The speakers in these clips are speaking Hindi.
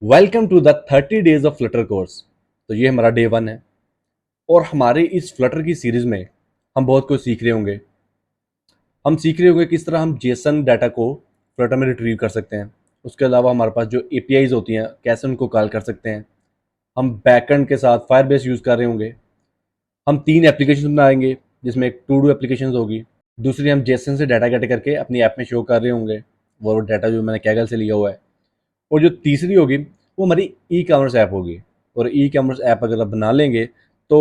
Welcome to the 30 days of Flutter course. तो ये हमारा डे 1 है और हमारे इस फ्लटर की सीरीज में हम बहुत कुछ सीख रहे होंगे। हम सीख रहे होंगे किस तरह हम जेसन डाटा को फ्लटर में रिट्रीव कर सकते हैं। उसके अलावा हमारे पास जो एपीआईज होती हैं कैसे उनको कॉल कर सकते हैं। हम बैकएंड के साथ फायरबेस यूज़ कर रहे होंगे। हम 3 एप्लीकेशन बनाएंगे जिसमें एक टू डू एप्लीकेशन होगी। दूसरी हम जेसन से डाटा गेट करके अपनी ऐप में शो कर रहे होंगे, वो डाटा जो मैंने कैगल से लिया हुआ है। और जो तीसरी होगी वो हमारी ई कॉमर्स ऐप होगी। और ई कॉमर्स ऐप अगर आप बना लेंगे तो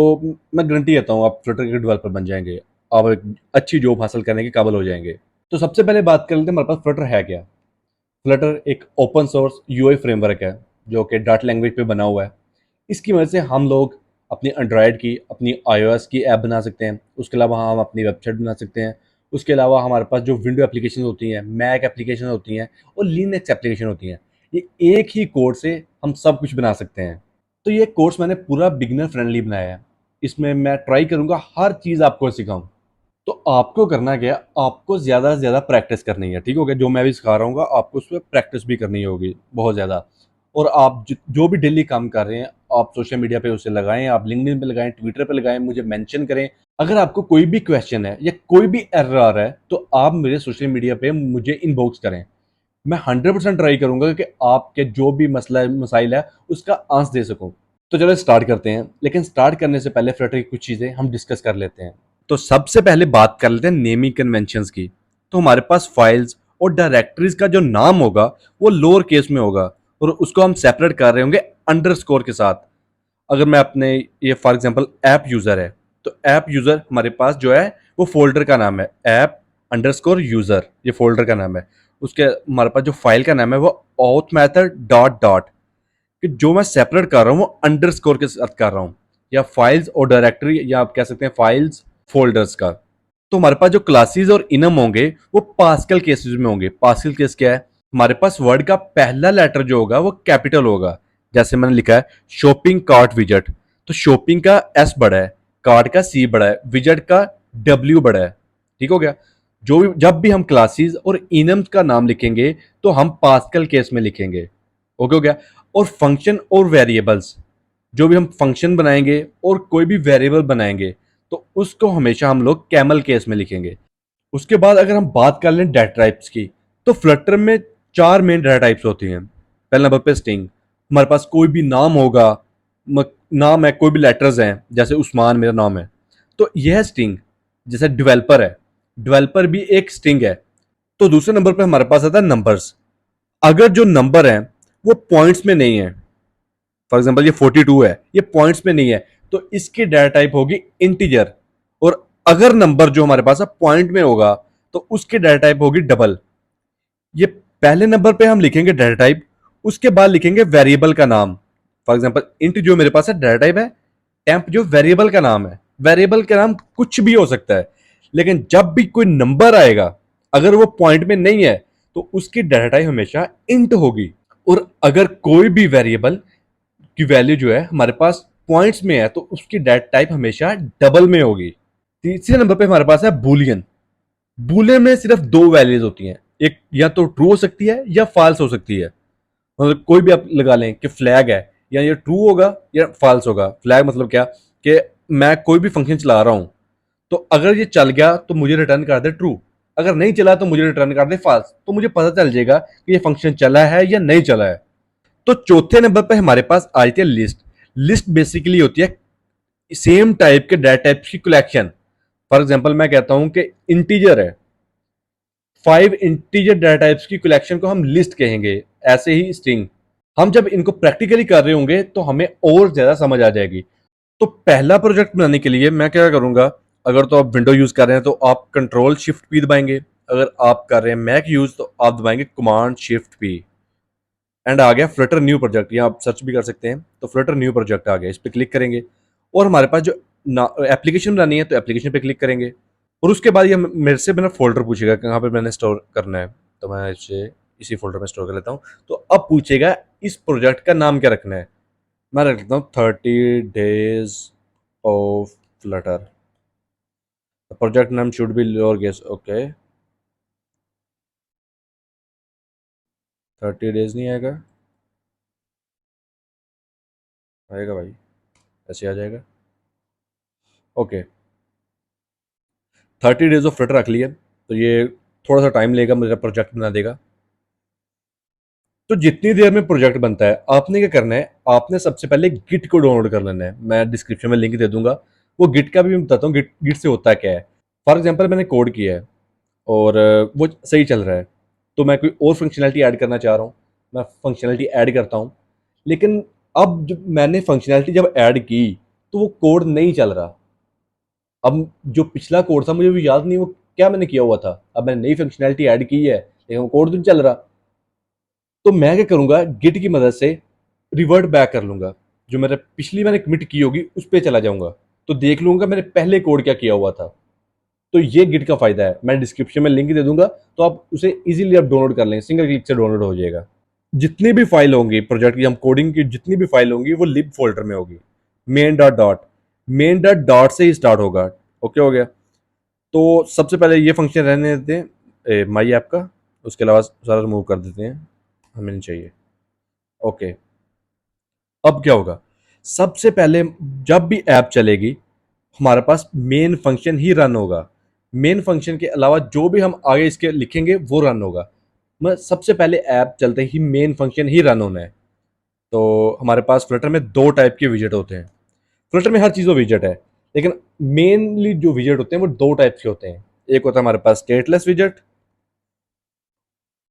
मैं गारंटी देता हूँ आप फ्लटर के डेवलपर बन जाएंगे। आप एक अच्छी जॉब हासिल करने के काबिल हो जाएंगे। तो सबसे पहले बात कर लेते हैं हमारे पास फ्लटर है क्या। फ्लटर एक ओपन सोर्स यूआई फ्रेमवर्क है जो कि डॉट लैंग्वेज पे बना हुआ है। इसकी वजह से हम लोग अपनी एंड्रॉयड की अपनी आईओएस की ऐप बना सकते हैं। उसके अलावा हम अपनी वेबसाइट बना सकते हैं। उसके अलावा हमारे पास जो विंडो एप्लीकेशन होती हैं, मैक एप्लीकेशन होती हैं और लिनक्स एप्लीकेशन होती हैं। ये एक ही कोड से हम सब कुछ बना सकते हैं। तो ये कोर्स मैंने पूरा बिगिनर फ्रेंडली बनाया है। इसमें मैं ट्राई करूंगा हर चीज़ आपको सिखाऊं। तो आपको करना क्या है, आपको ज़्यादा से ज़्यादा प्रैक्टिस करनी है। ठीक हो गया, जो मैं भी सिखा रहा हूँ आपको उस पर प्रैक्टिस भी करनी होगी बहुत ज़्यादा। और आप जो भी डेली काम कर रहे हैं आप सोशल मीडिया पे उसे लगाएं, आप लिंक्डइन पे लगाएं, ट्विटर पे लगाएं, मुझे मेंशन करें। अगर आपको कोई भी क्वेश्चन है या कोई भी एरर आ रहा है तो आप मेरे सोशल मीडिया पे मुझे इनबॉक्स करें। मैं 100% ट्राई करूंगा कि आपके जो भी मसला मसाइल है उसका आंसर दे सकूं। तो चलो स्टार्ट करते हैं, लेकिन स्टार्ट करने से पहले फ्लटर की कुछ चीज़ें हम डिस्कस कर लेते हैं। तो सबसे पहले बात कर लेते हैं नेमिंग कन्वेंशंस की। तो हमारे पास फाइल्स और डायरेक्टरीज का जो नाम होगा वो लोअर केस में होगा और उसको हम सेपरेट कर रहे होंगे अंडरस्कोर के साथ। अगर मैं अपने ये फॉर एग्जांपल ऐप यूज़र है तो ऐप यूज़र हमारे पास जो है वो फोल्डर का नाम है, ऐप अंडरस्कोर यूज़र ये फोल्डर का नाम है। उसके हमारे पास जो फाइल का नाम है वो ऑथ मैथड डॉट डॉट, कि जो मैं सेपरेट कर रहा हूँ वो अंडरस्कोर के साथ कर रहा हूँ। या फाइल्स और डायरेक्टरी या आप कह सकते हैं फाइल्स फोल्डर्स का। तो हमारे पास जो क्लासेस और इनम होंगे वो पास्कल केसेस में होंगे। पास्कल केस क्या है, हमारे पास वर्ड का पहला लेटर जो होगा वो कैपिटल होगा। जैसे मैंने लिखा है शॉपिंग कार्ट विजेट, तो शॉपिंग का एस बड़ा है, कार्ट का सी बड़ा है, विजेट का डब्ल्यू बड़ा है। ठीक हो गया। जब भी हम क्लासेस और इनम्स का नाम लिखेंगे तो हम पास्कल केस में लिखेंगे। ओके हो गया। और फंक्शन और वेरिएबल्स, जो भी हम फंक्शन बनाएंगे और कोई भी वेरिएबल बनाएंगे तो उसको हमेशा हम लोग कैमल केस में लिखेंगे। उसके बाद अगर हम बात कर लें डाटा टाइप्स की, तो फ्लटर में 4 मेन डाटा टाइप्स होती हैं। पहले नंबर पे स्ट्रिंग, हमारे पास कोई भी नाम होगा, नाम है, कोई भी लेटर्स हैं, जैसे उस्मान मेरा नाम है तो यह स्ट्रिंग। जैसे डेवलपर है, डेवलपर भी एक स्ट्रिंग है। तो दूसरे नंबर पे हमारे पास आता है नंबर्स। अगर जो नंबर है वो पॉइंट्स में नहीं है, फॉर एग्जाम्पल ये 42 है, ये पॉइंट्स में नहीं है, तो इसकी डाटा टाइप होगी इंटीजर। और अगर नंबर जो हमारे पास है पॉइंट में होगा तो उसकी डाटा टाइप होगी डबल। ये पहले नंबर पे हम लिखेंगे डाटा टाइप, उसके बाद लिखेंगे वेरिएबल का नाम। फॉर एग्जाम्पल इंट जो मेरे पास है डाटा टाइप है, टेम्प जो वेरिएबल का नाम है। वेरिएबल का नाम कुछ भी हो सकता है, लेकिन जब भी कोई नंबर आएगा अगर वो पॉइंट में नहीं है तो उसकी डाटा टाइप हमेशा इंट होगी। और अगर कोई भी वेरिएबल की वैल्यू जो है हमारे पास पॉइंट्स में है तो उसकी डाटा टाइप हमेशा डबल में होगी। तीसरे नंबर पे हमारे पास है बुलियन। बुलियन में सिर्फ 2 वैल्यूज होती हैं, एक या तो ट्रू हो सकती है या फॉल्स हो सकती है। मतलब कोई भी आप लगा लें कि फ्लैग है, या ये ट्रू होगा या फॉल्स होगा। फ्लैग मतलब क्या, कि मैं कोई भी फंक्शन चला रहा हूं तो अगर ये चल गया तो मुझे रिटर्न कर दे ट्रू, अगर नहीं चला तो मुझे रिटर्न कर दे फॉल्स, तो मुझे पता चल जाएगा कि ये फंक्शन चला है या नहीं चला है। तो चौथे नंबर पे हमारे पास आ जाती है लिस्ट। लिस्ट बेसिकली होती है सेम टाइप के डाटा टाइप्स की कलेक्शन। फॉर एग्जांपल मैं कहता हूं कि इंटीजर है, 5 इंटीजर डाटा टाइप्स की कलेक्शन को हम लिस्ट कहेंगे। ऐसे ही स्ट्रिंग। हम जब इनको प्रैक्टिकली कर रहे होंगे तो हमें और ज्यादा समझ आ जाएगी। तो पहला प्रोजेक्ट बनाने के लिए मैं क्या करूंगा, अगर तो आप विंडो यूज कर रहे हैं तो आप कंट्रोल शिफ्ट पी दबाएंगे। अगर आप कर रहे हैं मैक यूज तो आप दबाएंगे कमांड शिफ्ट पी। एंड आ गया फ्लटर न्यू प्रोजेक्ट, या आप सर्च भी कर सकते हैं। तो फ्लटर न्यू प्रोजेक्ट आ गया, इस पर क्लिक करेंगे और हमारे पास जो एप्लीकेशन बनानी है तो एप्लीकेशन पे क्लिक करेंगे। और उसके बाद ये मेरे से मेरा फोल्डर पूछेगा कहाँ पे मैंने स्टोर करना है। तो मैं इसे इसी फोल्डर में स्टोर कर लेता हूँ। तो अब पूछेगा इस प्रोजेक्ट का नाम क्या रखना है। मैं रख लेता हूँ 30 डेज ऑफ फ्लटर। प्रोजेक्ट नाम should be lower case. Okay, 30 days नहीं आएगा। आएगा भाई, ऐसे आ जाएगा। ओके, 30 डेज ऑफ फ्लटर रख लिया, तो ये थोड़ा सा टाइम लेगा, मेरा प्रोजेक्ट बना देगा। तो जितनी देर में प्रोजेक्ट बनता है, आपने क्या करना है, आपने सबसे पहले गिट को डाउनलोड कर लेना है। मैं डिस्क्रिप्शन में लिंक दे दूंगा, वो गिट का भी मैं बताता हूँ, गिट गिट से होता क्या है। फॉर एग्जाम्पल मैंने कोड किया है और वो सही चल रहा है, तो मैं कोई और फंक्शनैलिटी ऐड करना चाह रहा हूँ, मैं फंक्शनैलिटी ऐड करता हूँ। लेकिन अब जब मैंने फंक्शनैलिटी जब ऐड की, तो वो कोड नहीं चल रहा। अब जो पिछला कोड था मुझे भी याद नहीं वो क्या मैंने किया हुआ था। अब मैंने नई फंक्शनैलिटी ऐड की है, लेकिन वो कोड तो नहीं चल रहा। तो मैं क्या करूंगा, गिट की मदद से रिवर्ट बैक कर लूंगा, जो मेरा पिछली मैंने कमिट की होगी उस पर चला जाऊंगा, तो देख लूंगा मैंने पहले कोड क्या किया हुआ था। तो ये गिट का फायदा है, मैं डिस्क्रिप्शन में लिंक दे दूंगा, तो आप उसे इजीली आप डाउनलोड कर लेंगे, सिंगल क्लिक से डाउनलोड हो जाएगा। जितनी भी फाइल होंगी प्रोजेक्ट की, हम कोडिंग की जितनी भी फाइल होंगी वो लिब फोल्डर में होगी। Main dot dot, main dot dot से ही स्टार्ट होगा। ओके हो गया। तो सबसे पहले ये फंक्शन रहने देते हैं माई ऐप का, उसके अलावा सारा रिमूव कर देते हैं, हमें नहीं चाहिए। ओके, अब क्या होगा, सबसे पहले जब भी ऐप चलेगी, हमारे पास मेन फंक्शन ही रन होगा। मेन फंक्शन के अलावा जो भी हम आगे इसके लिखेंगे वो रन होगा। मैं सबसे पहले ऐप चलते ही मेन फंक्शन ही रन होना है। तो हमारे पास फ्लटर में दो टाइप के विजेट होते हैं। फ्लटर में हर चीज़ वो विजेट है, लेकिन मेनली जो विजेट होते हैं वो दो टाइप के होते हैं। एक होता है हमारे पास स्टेटलेस विजेट,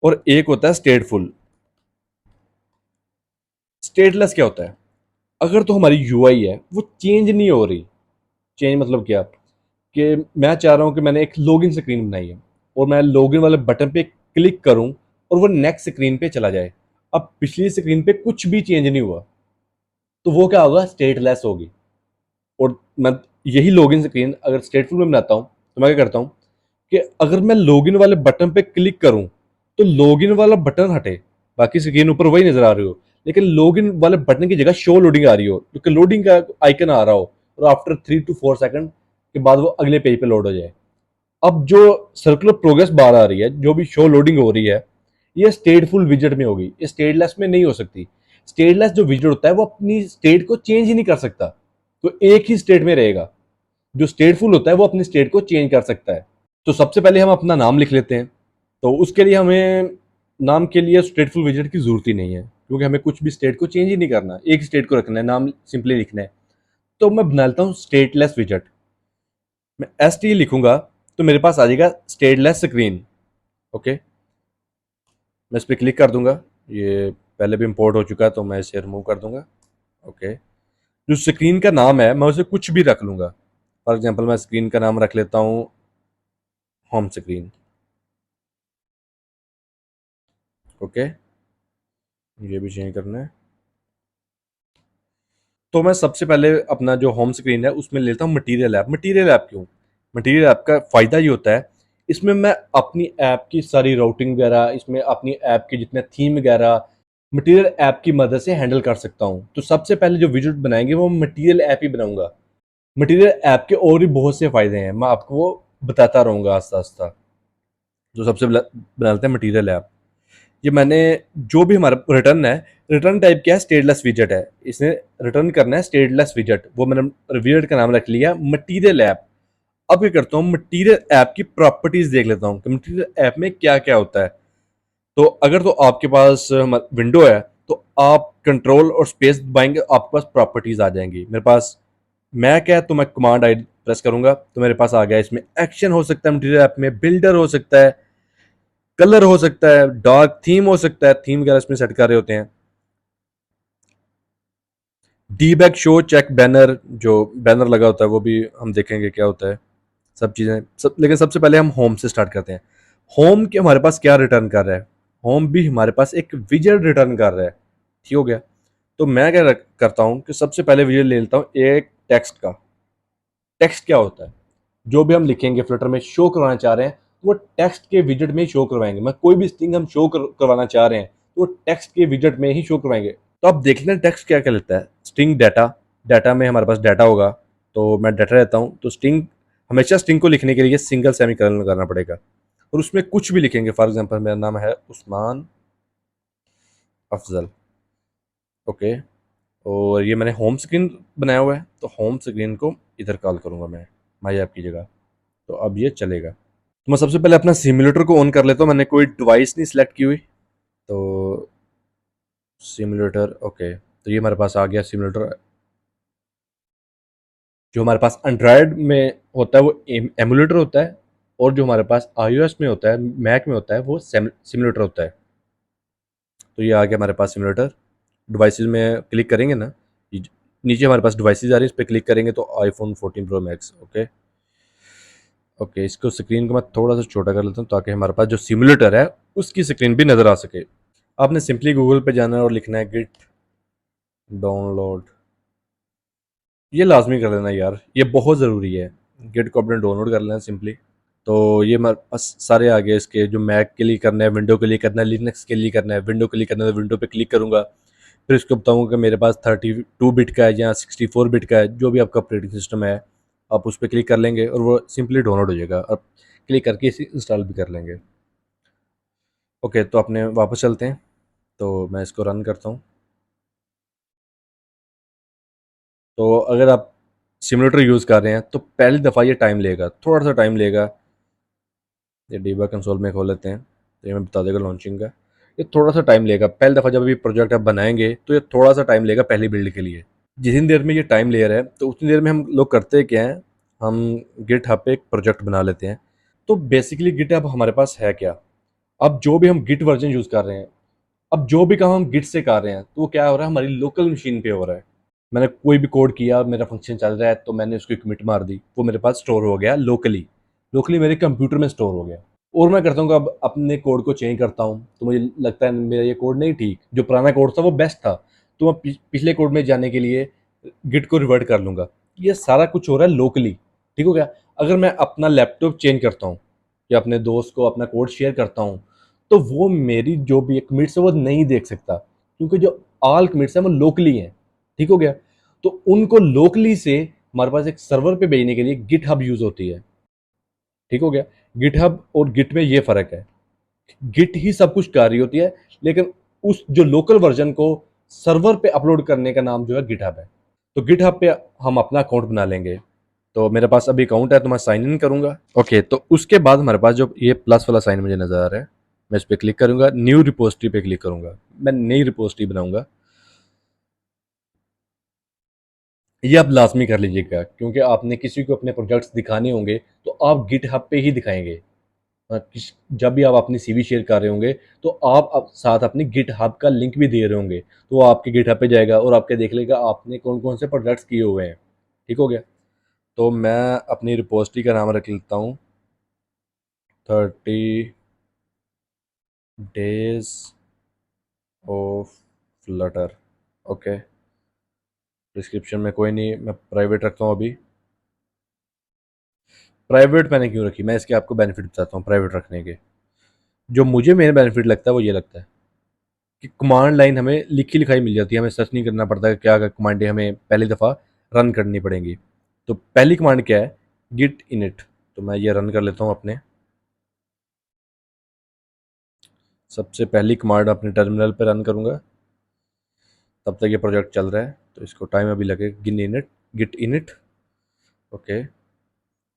और एक होता है स्टेटफुल। स्टेटलेस क्या होता है, अगर तो हमारी यूआई है वो चेंज नहीं हो रही। चेंज मतलब क्या, कि मैं चाह रहा हूं कि मैंने एक लॉगिन स्क्रीन बनाई है, और मैं लॉगिन वाले बटन पे क्लिक करूं और वो नेक्स्ट स्क्रीन पे चला जाए। अब पिछली स्क्रीन पे कुछ भी चेंज नहीं हुआ, तो वो क्या होगा, स्टेटलेस होगी। और मैं यही लॉगिन स्क्रीन अगर स्टेटफुल में बनाता हूं, तो मैं क्या करता हूं कि अगर मैं लॉगिन वाले बटन पे क्लिक करूं, तो लॉगिन वाला बटन हटे, बाकी स्क्रीन ऊपर वही नजर आ रही हो, लेकिन लॉगिन वाले बटन की जगह शो लोडिंग आ रही हो, क्योंकि लोडिंग का आइकन आ रहा हो, और आफ्टर 3 to 4 सेकंड के बाद वो अगले पेज पे लोड हो जाए। अब जो सर्कुलर प्रोग्रेस बार आ रही है, जो भी शो लोडिंग हो रही है, ये स्टेटफुल विजेट में होगी, ये स्टेटलेस में नहीं हो सकती। स्टेटलेस जो विजेट होता है वो अपनी स्टेट को चेंज ही नहीं कर सकता, तो एक ही स्टेट में रहेगा। जो स्टेटफुल होता है वो अपनी स्टेट को चेंज कर सकता है। तो सबसे पहले हम अपना नाम लिख लेते हैं। तो उसके लिए हमें नाम के लिए स्टेटफुल विजेट की जरूरत ही नहीं है, क्योंकि हमें कुछ भी स्टेट को चेंज ही नहीं करना, एक स्टेट को रखना है, नाम सिंपली लिखना है। तो मैं बना लेता हूँ स्टेटलेस विजेट। मैं एस टी लिखूंगा, तो मेरे पास आ जाएगा स्टेटलेस स्क्रीन। ओके, मैं इस पर क्लिक कर दूंगा, ये पहले भी इंपोर्ट हो चुका है, तो मैं इसे रिमूव कर दूंगा। ओके, जो स्क्रीन का नाम है मैं उसे कुछ भी रख लूंगा। फॉर एग्जाम्पल मैं स्क्रीन का नाम रख लेता हूँ होम स्क्रीन। ओके, ये भी चेंज करना है। तो मैं सबसे पहले अपना जो होम स्क्रीन है उसमें लेता हूँ मटीरियल ऐप। मटीरियल ऐप क्यों, मटीरियल ऐप का फ़ायदा ये होता है, इसमें मैं अपनी ऐप की सारी राउटिंग वगैरह, इसमें अपनी ऐप के जितने थीम वगैरह मटीरियल ऐप की मदद से हैंडल कर सकता हूँ। तो सबसे पहले जो विजुअल बनाएंगे वो मटीरियल ऐप ही बनाऊंगा। मटीरियल ऐप के और भी बहुत से फ़ायदे हैं, मैं आपको वो बताता रहूँगा आस्ता आस्ता। जो सबसे बनाते हैं मटीरियल ऐप, ये मैंने जो भी हमारा रिटर्न है, रिटर्न टाइप क्या है, स्टेटलेस विजेट है, इसने रिटर्न करना है स्टेटलेस विजेट, वो मैंने विजेट का नाम रख लिया मटीरियल ऐप। अब क्या करता हूँ, मटीरियल ऐप की प्रॉपर्टीज देख लेता हूँ कि मटीरियल ऐप में क्या क्या होता है। तो अगर तो आपके पास विंडो है, तो आप कंट्रोल और स्पेस दबाएंगे, आपके पास प्रॉपर्टीज आ जाएंगी। मेरे पास मैक है, तो मैं कमांड आई प्रेस करूंगा, तो मेरे पास आ गया, इसमें एक्शन हो सकता है, मटीरियल ऐप में बिल्डर हो सकता है, कलर हो सकता है, डार्क थीम हो सकता है, थीम वगैरह इसमें सेट कर रहे होते हैं। डीबैक शो चेक बैनर, जो बैनर लगा होता है वो भी हम देखेंगे क्या होता है, सब चीज़ें सब। लेकिन सबसे पहले हम होम से स्टार्ट करते हैं। होम के हमारे पास क्या रिटर्न कर रहा है, होम भी हमारे पास एक विजेट रिटर्न कर रहा है। ठीक हो गया। तो मैं क्या करता हूँ कि सबसे पहले विजेट ले लेता हूँ एक टेक्स्ट का। टेक्स्ट क्या होता है, जो भी हम लिखेंगे फ्लटर में शो करवाना चाह रहे हैं, तो वो टेक्स्ट के विजेट में ही शो करवाएंगे। मैं कोई भी स्ट्रिंग हम शो करवाना चाह रहे हैं, तो वो टेक्स्ट के विजेट में ही शो करवाएंगे। तो आप देख लें टेक्स्ट क्या क्या लेता है, स्ट्रिंग डाटा, डाटा में हमारे पास डाटा होगा, तो मैं डाटा रहता हूँ, तो स्ट्रिंग, हमेशा स्ट्रिंग को लिखने के लिए सिंगल सेमीकोलन लगाना पड़ेगा, और उसमें कुछ भी लिखेंगे। फॉर एग्जांपल मेरा नाम है उस्मान अफजल। ओके, और ये मैंने होम स्क्रीन बनाया हुआ है, तो होम स्क्रीन को इधर कॉल करूँगा मैं माई ऐप की जगह। तो अब ये चलेगा। तो मैं सबसे पहले अपना सिमुलेटर को ऑन कर लेता हूँ। मैंने कोई डिवाइस नहीं सिलेक्ट की हुई, तो सिमुलेटर ओके। तो ये हमारे पास आ गया सिमुलेटर। जो हमारे पास एंड्रॉयड में होता है वो एमुलेटर होता है, और जो हमारे पास iOS में होता है, मैक में होता है, वो सिमुलेटर होता है। तो ये आ गया हमारे पास सिमुलेटर। डिवाइसेस में क्लिक करेंगे ना, ये नीचे हमारे पास डिवाइसेस आ रही है, इस पर क्लिक करेंगे तो iPhone 14 pro max. Okay okay, इसको स्क्रीन को मैं थोड़ा सा छोटा कर लेता हूँ ताकि हमारे पास जो सिमुलेटर है उसकी स्क्रीन भी नज़र आ सके। आपने सिंपली गूगल पे जाना है और लिखना है गिट डाउनलोड। ये लाजमी कर लेना यार, ये बहुत ज़रूरी है। गिट को अपने डाउनलोड कर लेना सिंपली। तो ये हमारे पास सारे आ गए। इसके जो मैक के लिए करना है, विंडो के लिए करना है, लिनक्स के लिए करना है। विंडो के लिए करना है तो विंडो पे क्लिक करूंगा, फिर इसको बताऊंगा कि मेरे पास 32 बिट का है या 64 बिट का है, जो भी आपका ऑपरेटिंग सिस्टम है। आप उस पर क्लिक कर लेंगे और वो सिंपली डाउनलोड हो जाएगा। और क्लिक करके इसे इंस्टॉल भी कर लेंगे। ओके, तो अपने वापस चलते हैं। तो मैं इसको रन करता हूँ। तो अगर आप सिमुलेटर यूज़ कर रहे हैं तो पहली दफ़ा ये टाइम लेगा, थोड़ा सा टाइम लेगा। ये डीबा कंसोल में खोल लेते हैं, तो ये मैं बता देगा लॉन्चिंग का। ये थोड़ा सा टाइम लेगा। पहली दफ़ा जब भी प्रोजेक्ट आप बनाएंगे तो ये थोड़ा सा टाइम लेगा पहली बिल्ड के लिए। जितनी देर में ये टाइम ले रहा है, तो उतनी देर में हम लोग करते क्या हैं, हम गिट हब पे एक प्रोजेक्ट बना लेते हैं। तो बेसिकली गिट हब हमारे पास है क्या? अब जो भी हम गिट वर्जन यूज़ कर रहे हैं, अब जो भी काम हम गिट से कर रहे हैं, तो वो क्या हो रहा है, हमारी लोकल मशीन पे हो रहा है। मैंने कोई भी कोड किया, मेरा फंक्शन चल रहा है, तो मैंने उसको कमिट मार दी, वो मेरे पास स्टोर हो गया लोकली। लोकली मेरे कंप्यूटर में स्टोर हो गया। और मैं करता हूँ कि अब अपने कोड को चेंज करता हूँ, तो मुझे लगता है मेरा ये कोड नहीं ठीक, जो पुराना कोड था वो बेस्ट था, तो मैं पिछले कोड में जाने के लिए गिट को रिवर्ट कर लूँगा। ये सारा कुछ हो रहा है लोकली। ठीक हो गया। अगर मैं अपना लैपटॉप चेंज करता हूँ या अपने दोस्त को अपना कोड शेयर करता हूँ, तो वो मेरी जो भी कमिट्स है वो नहीं देख सकता, क्योंकि जो ऑल कमिट्स हैं वो लोकली हैं। ठीक हो गया। तो उनको लोकली से हमारे पास एक सर्वर पे भेजने के लिए गिट हब यूज़ होती है। ठीक हो गया। गिटहब और गिट में ये फ़र्क है। गिट ही सब कुछ कर रही होती है, लेकिन उस जो लोकल वर्जन को सर्वर पे अपलोड करने का नाम जो है गिटहब है। तो गिटहब पे हम अपना अकाउंट बना लेंगे। तो मेरे पास अभी अकाउंट है, तो मैं साइन इन करूंगा। ओके, तो उसके बाद हमारे पास जो ये प्लस वाला साइन मुझे नज़र आ रहा है, मैं इस पर क्लिक करूंगा, न्यू रिपोजिटरी पे क्लिक करूंगा। मैं नई रिपोजिटरी बनाऊंगा। ये आप लाजमी कर लीजिएगा, क्योंकि आपने किसी को अपने प्रोजेक्ट्स दिखाने होंगे तो आप गिटहब पे ही दिखाएंगे। जब भी आप अपनी सीवी शेयर कर रहे होंगे, तो आप साथ अपनी गिट हब का लिंक भी दे रहे होंगे, तो वो आपके गिट हब पे जाएगा और आपके देख लेगा आपने कौन कौन से प्रोजेक्ट्स किए हुए हैं। ठीक हो गया। तो मैं अपनी रिपोजिटरी का नाम रख लेता हूँ 30 days of Flutter. Okay. Description में कोई नहीं, मैं प्राइवेट रखता हूँ अभी। प्राइवेट मैंने क्यों रखी, मैं इसके आपको बेनिफिट बताता हूँ प्राइवेट रखने के। जो मुझे मेरा बेनिफिट लगता है वो ये लगता है कि कमांड लाइन हमें लिखी लिखाई मिल जाती है, हमें सर्च नहीं करना पड़ता कि क्या कमांडें हमें पहली दफ़ा रन करनी पड़ेंगी। तो पहली कमांड क्या है, गिट इनिट। तो मैं ये रन कर लेता हूँ अपने। सबसे पहली कमांड अपने टर्मिनल पर रन करूँगा, तब तक ये प्रोजेक्ट चल रहा है, तो इसको टाइम अभी लगेगा। Git init. ओके।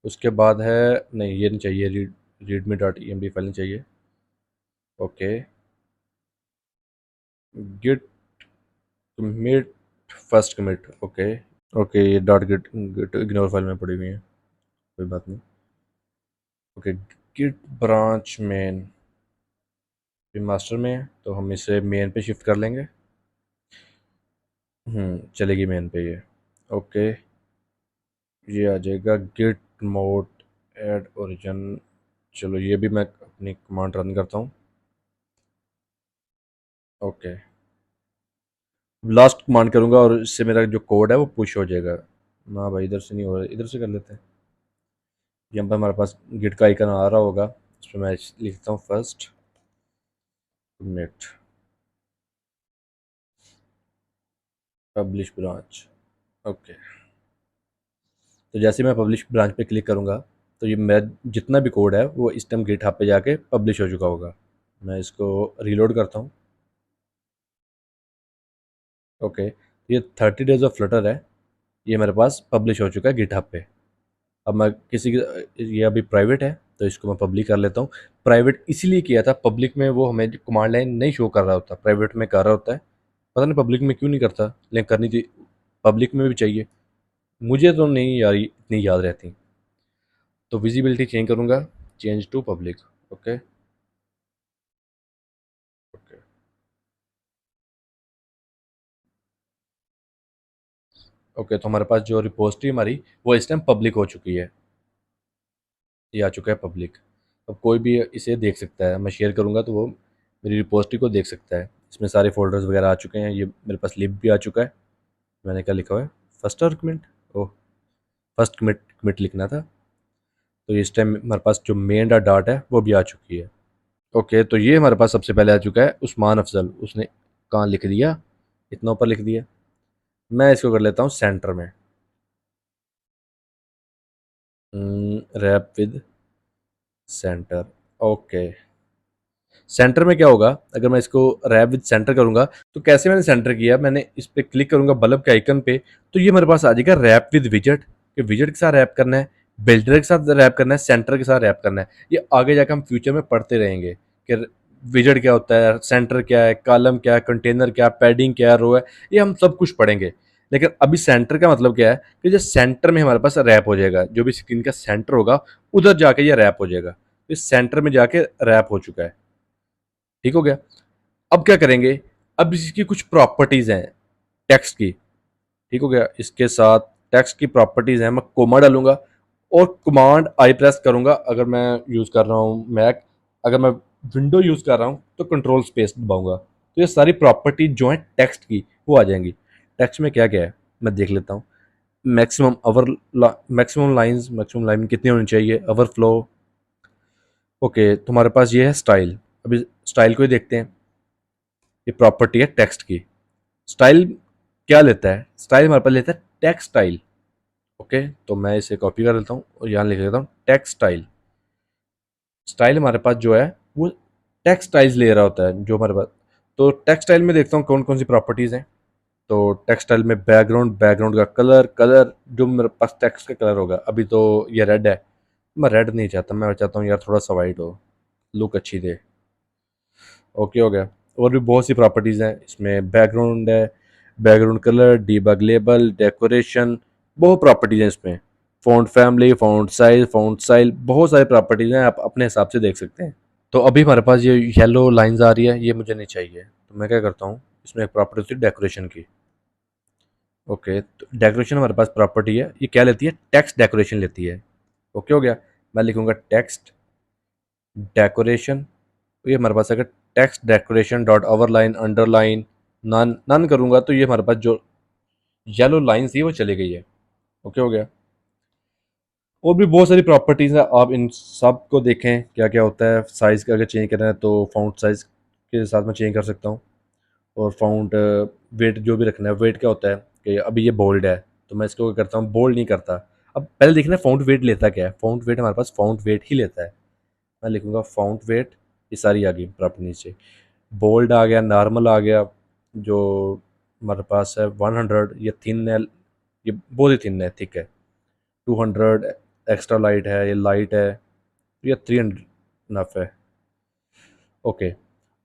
उसके बाद है, नहीं ये नहीं चाहिए, readme dot e m d file नहीं चाहिए। Okay. Git commit first commit. Okay okay, ये dot git git ignore file में पड़ी हुई है, कोई बात नहीं। ओके, गिट ब्रांच मेन ये मास्टर में है, तो हम इसे मेन पे शिफ्ट कर लेंगे। चलेगी मेन पे ये। ओके, ये आ जाएगा गिट मोड एड ओरिजिन। चलो ये भी मैं अपनी कमांड रन करता हूँ। ओके, लास्ट कमांड करूँगा और इससे मेरा जो कोड है वो पुश हो जाएगा। ना भाई, इधर से नहीं हो रहा, इधर से कर लेते हैं। यहाँ पर हमारे पास गिट का आइकन आ रहा होगा, इस पर मैं लिखता हूँ first net publish branch. Okay. तो जैसे मैं पब्लिश ब्रांच पे क्लिक करूँगा, तो ये मेरा जितना भी कोड है वो इस टाइम गिटहब पे जाके पब्लिश हो चुका होगा। मैं इसको रीलोड करता हूँ। ओके। ये 30 डेज ऑफ फ्लटर है, ये मेरे पास पब्लिश हो चुका है गिटहब पे। अब मैं किसी की, ये अभी प्राइवेट है तो इसको मैं पब्लिक कर लेता हूँ। प्राइवेट इसीलिए किया था, पब्लिक में वो हमें कमांड लाइन नहीं शो कर रहा होता, प्राइवेट में कर रहा होता है। पता नहीं पब्लिक में क्यों नहीं करता, लेकिन करनी थी, पब्लिक में भी चाहिए। मुझे तो नहीं यार इतनी याद रहती। तो विजिबिलिटी चेंज करूँगा, change to public. Okay okay okay. तो हमारे पास जो रिपोजिटरी हमारी वो इस टाइम पब्लिक हो चुकी है, ये आ चुका है पब्लिक। अब कोई भी इसे देख सकता है, मैं शेयर करूँगा तो वो मेरी रिपोजिटरी को देख सकता है। इसमें सारे फोल्डर्स वगैरह आ चुके हैं, ये मेरे पास लिब भी आ चुका है। मैंने क्या लिखा हुआ है, फर्स्ट और कमिट, ओह फर्स्ट कमिट कमिट लिखना था। तो इस टाइम हमारे पास जो मेन डाट है वो भी आ चुकी है। ओके, तो ये हमारे पास सबसे पहले आ चुका है उस्मान अफजल, उसने कहाँ लिख दिया, इतना ऊपर लिख दिया। मैं इसको कर लेता हूँ सेंटर में, wrap with centre. Okay, centre में क्या होगा, अगर मैं इसको रैप विद सेंटर करूंगा तो कैसे मैंने सेंटर किया, मैंने इस पर क्लिक करूंगा बल्ब के आइकन पे, तो ये मेरे पास आ जाएगा रैप विद विजेट, कि विजेट के साथ रैप करना है, बिल्डर के साथ रैप करना है, सेंटर के साथ रैप करना है। ये आगे जाकर हम फ्यूचर में पढ़ते रहेंगे कि विजेट क्या होता है, सेंटर क्या है, कॉलम क्या है, कंटेनर क्या है, पैडिंग क्या है, रो है, ये हम सब कुछ पढ़ेंगे। लेकिन अभी सेंटर का मतलब क्या है कि जो सेंटर में हमारे पास रैप हो जाएगा, जो भी स्क्रीन का सेंटर होगा उधर जाके ये रैप हो जाएगा। इस सेंटर में जाके रैप हो चुका है। ठीक हो गया। अब क्या करेंगे, अब इसकी कुछ प्रॉपर्टीज हैं टेक्स्ट की। ठीक हो गया, इसके साथ टेक्स्ट की प्रॉपर्टीज हैं, मैं कोमा डालूंगा और कमांड आई प्रेस करूंगा अगर मैं यूज कर रहा हूँ मैक। अगर मैं विंडो यूज कर रहा हूँ तो कंट्रोल स्पेस दबाऊंगा, तो ये सारी प्रॉपर्टीज जो है टेक्स्ट की वो आ जाएंगी। टेक्स्ट में क्या क्या है मैं देख लेता हूँ। मैक्सिमम अवर, मैक्सिमम लाइन कितनी होनी चाहिए, अवर फ्लो। ओके, तुम्हारे पास ये है स्टाइल। अभी स्टाइल को ही देखते हैं, ये प्रॉपर्टी है टेक्स्ट की। स्टाइल क्या लेता है, स्टाइल हमारे पास लेता है टेक्स्ट स्टाइल। ओके, तो मैं इसे कॉपी कर लेता हूँ और यहाँ लिख देता हूँ टेक्स्ट स्टाइल। स्टाइल हमारे पास जो है वो टेक्स्ट स्टाइल्स ले रहा होता है जो हमारे पास। तो टेक्स्ट स्टाइल में देखता हूँ कौन कौन सी प्रॉपर्टीज हैं। तो टेक्स्ट स्टाइल में बैकग्राउंड, बैकग्राउंड का कलर, कलर जो मेरे पास टेक्स्ट का कलर होगा, अभी तो ये रेड है, मैं रेड नहीं चाहता, मैं चाहता हूँ यार थोड़ा सा वाइट हो, लुक अच्छी दे। ओके हो गया। और भी बहुत सी प्रॉपर्टीज़ हैं इसमें, बैकग्राउंड है, background colour, debug label, decoration, बहुत प्रॉपर्टीज़ हैं इसमें। फ़ॉन्ट फैमिली, फ़ॉन्ट साइज, बहुत सारी प्रॉपर्टीज़ हैं, आप अपने हिसाब से देख सकते हैं। तो अभी हमारे पास ये येलो लाइंस आ रही है, ये मुझे नहीं चाहिए, तो मैं क्या करता हूँ, इसमें एक प्रॉपर्टी होती है डेकोरेशन की। ओके, तो डेकोरेशन हमारे पास प्रॉपर्टी है, ये क्या लेती है, टेक्स्ट डेकोरेशन लेती है। ओके हो गया। मैं लिखूंगा टेक्स्ट डेकोरेशन, तो ये हमारे पास अगर text decoration dot overline underline none none करूंगा तो ये हमारे पास जो येलो लाइन थी वो चली गई है। ओके हो गया। और भी बहुत सारी प्रॉपर्टीज़ हैं, आप इन सब को देखें क्या क्या होता है। साइज़ का अगर चेंज करना है तो फाउंट साइज़ के साथ मैं चेंज कर सकता हूँ। और फाउंट वेट जो भी रखना है, वेट क्या होता है कि अभी ये बोल्ड है तो मैं इसको क्या करता हूँ, बोल्ड नहीं करता। अब पहले देखना फाउंट वेट लेता क्या है, फाउंट वेट हमारे पास फाउंट वेट ही लेता है। मैं लिखूंगा फाउंट वेट, ये सारी आ गई प्रॉपर्टी नीचे। बोल्ड आ गया, नॉर्मल आ गया, जो हमारे पास है 100, ये थिन है, ये बहुत ही थिन है, थिक है। 200 एक्स्ट्रा लाइट है, ये लाइट है, ये 300 नफ है। ओके,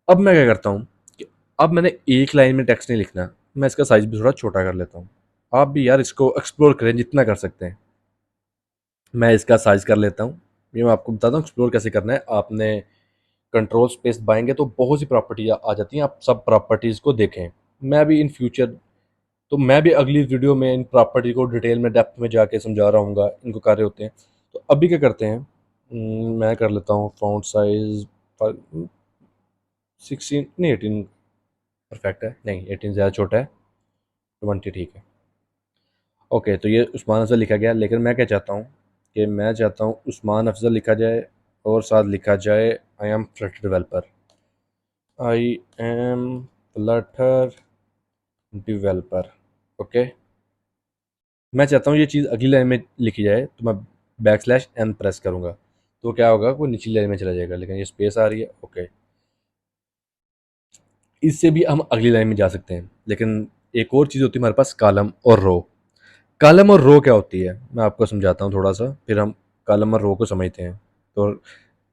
अब मैं क्या करता हूँ कि अब मैंने एक लाइन में टेक्स्ट नहीं लिखना, मैं इसका साइज भी थोड़ा छोटा कर लेता हूँ। आप भी यार इसको एक्सप्लोर करें जितना कर सकते हैं। मैं इसका साइज कर लेता हूँ, ये मैं आपको बताता हूँ एक्सप्लोर कैसे करना है। आपने कंट्रोल स्पेस दबाएंगे तो बहुत सी प्रॉपर्टी आ जाती हैं, आप सब प्रॉपर्टीज़ को देखें। मैं भी इन फ्यूचर, तो मैं भी अगली वीडियो में इन प्रॉपर्टी को डिटेल में डेप्थ में जाके समझा रहा हूँ इनको कार्य होते हैं। तो अभी क्या करते हैं, मैं कर लेता हूँ फ़ॉन्ट साइज 16, नहीं 18 परफेक्ट है, नहीं 18 ज़्यादा छोटा है, 20 ठीक है। ओके, तो ये उस्मान अफजल लिखा गया, लेकिन मैं क्या चाहता हूँ कि मैं चाहता हूँ उस्मान अफजल लिखा जाए और साथ लिखा जाए I am Flutter developer, I am Flutter developer. Okay, मैं चाहता हूँ ये चीज़ अगली लाइन में लिखी जाए, तो मैं बैक स्लैश एन प्रेस करूँगा तो क्या होगा, वो निचली लाइन में चला जाएगा, लेकिन ये स्पेस आ रही है। ओके, इससे भी हम अगली लाइन में जा सकते हैं, लेकिन एक और चीज़ होती है हमारे पास, कॉलम और रो। कॉलम और रो क्या होती है, मैं आपको समझाता हूँ थोड़ा सा, फिर हम कॉलम और रो को समझते हैं। तो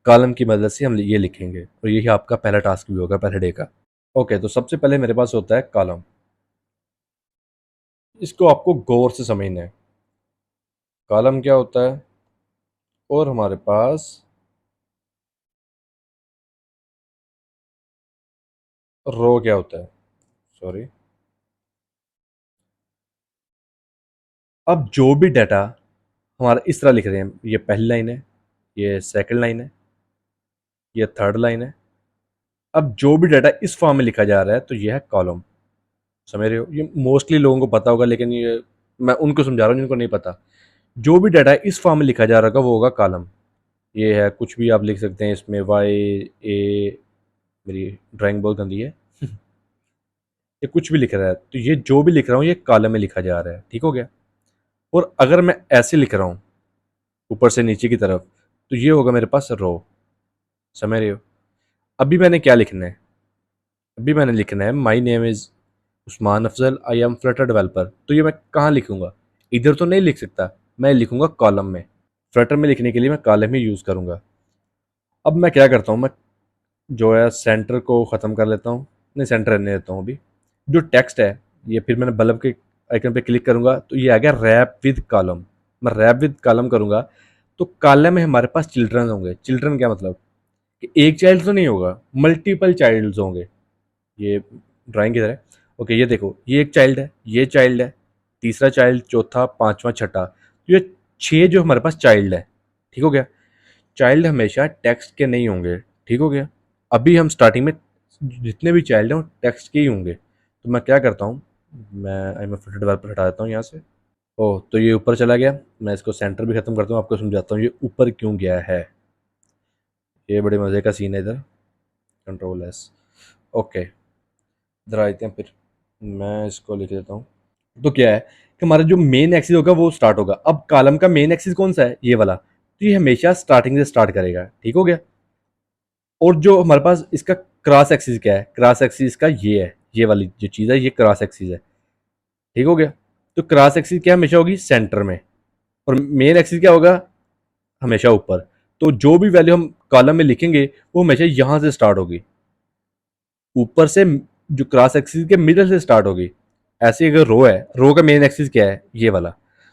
कॉलम की मदद से हम ये लिखेंगे, और यही आपका पहला टास्क भी होगा पहले डे का। ओके, तो सबसे पहले मेरे पास होता है कॉलम। इसको आपको गौर से समझना है, कॉलम क्या होता है और हमारे पास रो क्या होता है। सॉरी। अब जो भी डाटा हमारा इस तरह लिख रहे हैं, ये पहली लाइन है, ये सेकंड लाइन है, ये थर्ड लाइन है। अब जो भी डाटा इस फॉर्म में लिखा जा रहा है तो ये है कॉलम। समझ रहे हो, ये मोस्टली लोगों को पता होगा, लेकिन ये मैं उनको समझा रहा हूँ जिनको नहीं पता। जो भी डाटा इस फॉर्म में लिखा जा रहा होगा वो होगा कॉलम। ये है, कुछ भी आप लिख सकते हैं इसमें, वाई ए, मेरी ड्राइंग बहुत गंदी है ये कुछ भी लिख रहा है, तो ये जो भी लिख रहा हूँ ये कॉलम में लिखा जा रहा है। ठीक हो गया। और अगर मैं ऐसे लिख रहा हूँ ऊपर से नीचे की तरफ, तो ये होगा मेरे पास रो। समझ रहे हो। अभी मैंने क्या लिखना है, अभी मैंने लिखना है my name is Usman Afzal, I am Flutter developer. तो ये मैं कहाँ लिखूंगा, इधर तो नहीं लिख सकता, मैं लिखूंगा कॉलम में। फ्लटर में लिखने के लिए मैं कॉलम ही यूज़ करूंगा। अब मैं क्या करता हूँ, मैं जो है सेंटर को ख़त्म कर लेता हूँ, नहीं सेंटर रहने देता हूँ अभी। जो टेक्स्ट है, ये फिर मैंने बल्ब के आइकन पे क्लिक करूंगा तो ये आ गया रैप विद कॉलम। मैं रैप विद कॉलम करूंगा तो कॉलम में हमारे पास चिल्ड्रन होंगे। चिल्ड्रन क्या मतलब कि एक चाइल्ड तो नहीं होगा, मल्टीपल चाइल्ड्स होंगे। ये ड्राइंग की तरह है। ओके, ये देखो, ये एक चाइल्ड है, ये चाइल्ड है, तीसरा चाइल्ड, चौथा, पांचवा, छठा, तो ये छह जो हमारे पास चाइल्ड है। ठीक हो गया। चाइल्ड हमेशा टेक्स्ट के नहीं होंगे। ठीक हो गया। अभी हम स्टार्टिंग में जितने भी चाइल्ड हैं वो टेक्स्ट के ही होंगे। तो मैं क्या करता हूँ, मैं आई एम फ्लटर डेवलपर हटा देता हूँ यहाँ से। ओह, तो ये ऊपर चला गया। मैं इसको सेंटर भी खत्म करता हूँ, आपको समझाता हूँ ये ऊपर क्यों गया है। ये बड़े मज़े का सीन है इधर। Control S. ओके, इधर आते हैं फिर। मैं इसको लिख देता हूँ। तो क्या है कि हमारा जो मेन एक्सिस होगा वो स्टार्ट होगा। अब कॉलम का मेन एक्सिस कौन सा है, ये वाला, तो ये हमेशा स्टार्टिंग से स्टार्ट करेगा। ठीक हो गया। और जो हमारे पास इसका क्रॉस एक्सिस क्या है, क्रॉस एक्सिस का ये है, ये वाली जो चीज़ है ये क्रॉस एक्सिस है। ठीक हो गया। तो क्रॉस एक्सिस क्या हमेशा होगी, सेंटर में। और मेन एक्सिस क्या होगा, हमेशा ऊपर। तो जो भी वैल्यू हम कॉलम में लिखेंगे वो हमेशा यहां से स्टार्ट होगी, ऊपर से, जो क्रॉस एक्सिस के मिडल से स्टार्ट होगी। ऐसे अगर रो है, रो का मेन एक्सिस क्या है, ये वाला,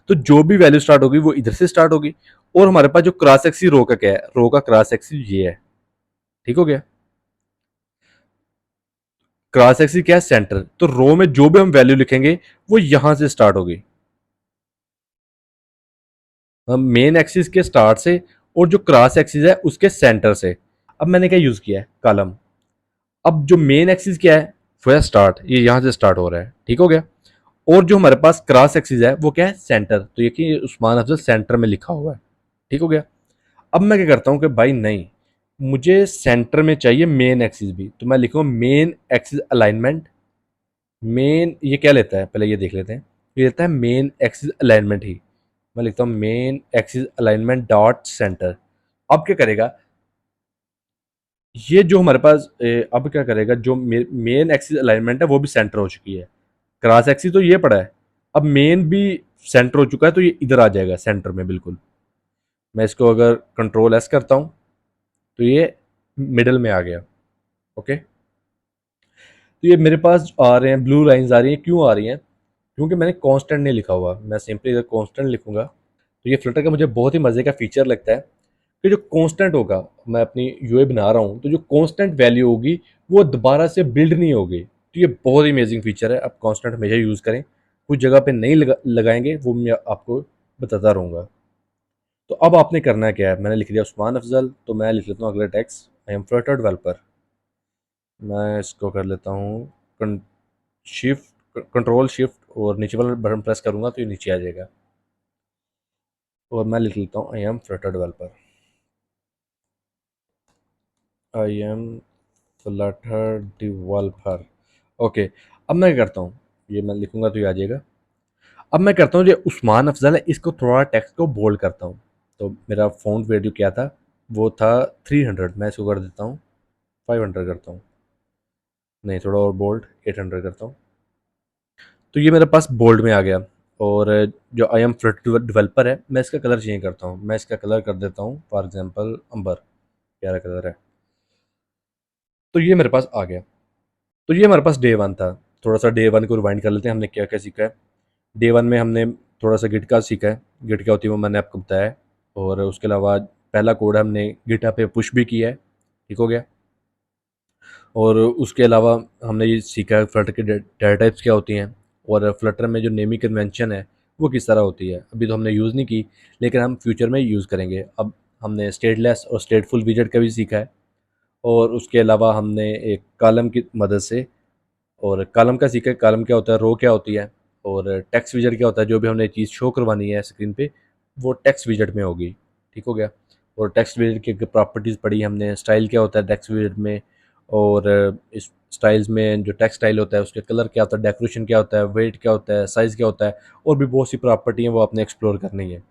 तो जो भी वैल्यू स्टार्ट होगी वो इधर से स्टार्ट होगी। और हमारे पास जो क्रॉस एक्सिस रो का क्या है, रो का क्रॉस एक्सिस ये है। ठीक हो गया। क्रॉस एक्सिस क्या है, सेंटर। तो रो में जो भी हम वैल्यू लिखेंगे वो यहां से स्टार्ट होगी, हम मेन एक्सिस के स्टार्ट से, और जो क्रॉस एक्सिस है उसके सेंटर से। अब मैंने क्या यूज किया है, कॉलम। अब जो मेन एक्सिस क्या है, वो है स्टार्ट, ये यहां से स्टार्ट हो रहा है। ठीक हो गया। और जो हमारे पास क्रॉस एक्सिस है वो क्या है, सेंटर। तो ये कि उस्मान अफजल सेंटर में लिखा हुआ है। ठीक हो गया। अब मैं क्या करता हूँ कि भाई नहीं, मुझे सेंटर में चाहिए मेन एक्सिस भी, तो मैं लिखूंगा मेन एक्सिस अलाइनमेंट। मेन ये क्या लेता है, पहले ये देख लेते हैं। ये लेता है मेन एक्सिस अलाइनमेंट ही। मैं लिखता हूँ main axis alignment dot centre. अब क्या करेगा, ये जो हमारे पास अब क्या करेगा, जो मेन एक्सिस अलाइनमेंट है वो भी सेंटर हो चुकी है। क्रॉस एक्सिस तो ये पड़ा है, अब मेन भी सेंटर हो चुका है, तो ये इधर आ जाएगा सेंटर में बिल्कुल। मैं इसको अगर कंट्रोल एस करता हूँ तो ये मिडल में आ गया। ओके। तो ये मेरे पास आ रहे हैं, ब्लू लाइंस आ रही हैं, क्यों आ रही हैं, क्योंकि मैंने कांस्टेंट नहीं लिखा हुआ। मैं सिंपली इधर कांस्टेंट लिखूंगा। तो ये फ्लटर का मुझे बहुत ही मज़े का फीचर लगता है कि जो कांस्टेंट होगा, मैं अपनी यूआई बना रहा हूँ तो जो कांस्टेंट वैल्यू होगी वो दोबारा से बिल्ड नहीं होगी। तो ये बहुत ही अमेजिंग फीचर है। आप कांस्टेंट हमेशा यूज़ करें, कुछ जगह पे नहीं लगाएंगे, वो मैं आपको बताता रहूँगा। तो अब आपने करना क्या है, मैंने लिख दिया उस्मान अफजल, तो मैं लिख लेता हूँ अगला text, I am Flutter developer. मैं इसको कर लेता हूँ शिफ्ट, कंट्रोल शिफ्ट और नीचे वाला बटन प्रेस करूँगा तो ये नीचे आ जाएगा। और मैं लिख लेता हूँ I am Flutter developer, I am Flutter developer. Okay. अब मैं क्या करता हूँ, ये मैं लिखूंगा तो ये आ जाएगा। अब मैं करता हूँ, जो उस्मान अफजल है इसको थोड़ा टेक्स्ट को बोल्ड करता हूँ। तो मेरा फ़ॉन्ट वैल्यू क्या था, वो था 300, मैं इसको कर देता हूँ 500 करता हूँ। नहीं, थोड़ा और बोल्ड, 800 करता हूँ। तो ये मेरे पास बोल्ड में आ गया। और जो आई एम फ्लटर डेवलपर है, मैं इसका कलर चेंज करता हूँ। मैं इसका कलर कर देता हूँ फॉर एग्जांपल अंबर, प्यारा कलर है। तो ये मेरे पास आ गया। तो ये हमारे पास डे वन था। थोड़ा सा डे वन को रिवाइंड कर लेते हैं, हमने क्या क्या सीखा है। डे वन में हमने थोड़ा सा गिट का सीखा है, गिट क्या होती है वो मैंने आपको बताया है। और उसके अलावा पहला कोड हमने गिटहब पे पुश भी किया है, ठीक हो गया। और उसके अलावा हमने ये सीखा है फ्लटर के डेटा टाइप्स क्या होती हैं, और फ्लटर में जो नेमिंग कन्वेंशन है वो किस तरह होती है। अभी तो हमने यूज़ नहीं की, लेकिन हम फ्यूचर में यूज़ करेंगे। अब हमने स्टेटलेस और स्टेटफुल विजेट का भी सीखा है। और उसके अलावा हमने एक कॉलम की मदद से, और कॉलम का सीखा है, कॉलम क्या होता है, रो क्या होती है, और टेक्स्ट विजेट क्या होता है। जो भी हमने चीज़ शो करवानी है स्क्रीन पे वो टेक्स्ट विजेट में होगी, ठीक हो गया। और टेक्स्ट विजेट की प्रॉपर्टीज़ पढ़ी हमने, स्टाइल क्या होता है टेक्स्ट विजेट में, और इस स्टाइल्स में जो टेक्स्ट स्टाइल होता है उसके कलर क्या होता है, डेकोरेशन क्या होता है, वेट क्या होता है, साइज़ क्या होता है, और भी बहुत सी प्रॉपर्टी हैं वो आपने एक्सप्लोर करनी है।